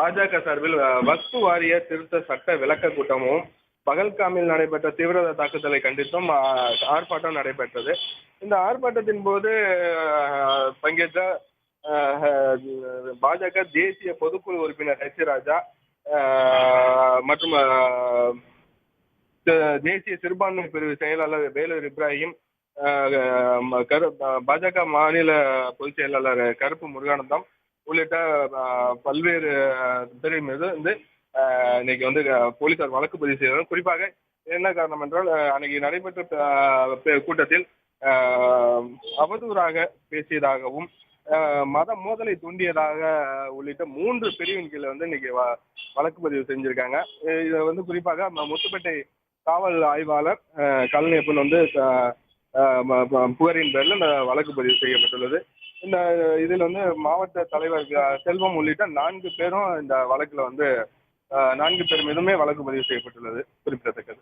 பாஜக சார்பில் வக்ஃபு வாரிய திருத்த சட்ட விளக்க கூட்டமும், பகல்காமில் நடைபெற்ற தீவிரவாத தாக்குதலை கண்டித்தும் ஆர்ப்பாட்டம் நடைபெற்றது. இந்த ஆர்ப்பாட்டத்தின் போது பங்கேற்ற பாஜக தேசிய பொதுக்குழு உறுப்பினர் ராஜா மற்றும் தேசிய சிறுபான்மை பிரிவு செயலாளர் வேலூர் இப்ராஹிம், பாஜக மாநில பொதுச் செயலாளர் கருப்பு முருகானந்தம் உள்ளிட்ட பல்வேறு பேர் மீது வந்து இன்னைக்கு வந்து போலீசார் வழக்கு பதிவு செய்தார். குறிப்பாக என்ன காரணம் என்றால், அன்னைக்கு நடைபெற்ற கூட்டத்தில் அவதூறாக பேசியதாகவும், மத மோதலை தூண்டியதாக உள்ளிட்ட 3 பிரிவின் கீழ வந்து இன்னைக்கு வழக்கு பதிவு செஞ்சிருக்காங்க. இதை வந்து குறிப்பாக முத்துப்பேட்டை காவல் ஆய்வாளர் கல்நேப்பன் வந்து புகாரின் பேரில் இந்த வழக்கு பதிவு செய்யப்பட்டுள்ளது. இந்த இதில் வந்து மாவட்ட தலைவர் செல்வம் உள்ளிட்ட 4 பேரும் இந்த வழக்குல வந்து 4 பேர் மீதுமே வழக்கு பதிவு செய்யப்பட்டுள்ளது குறிப்பிடத்தக்கது.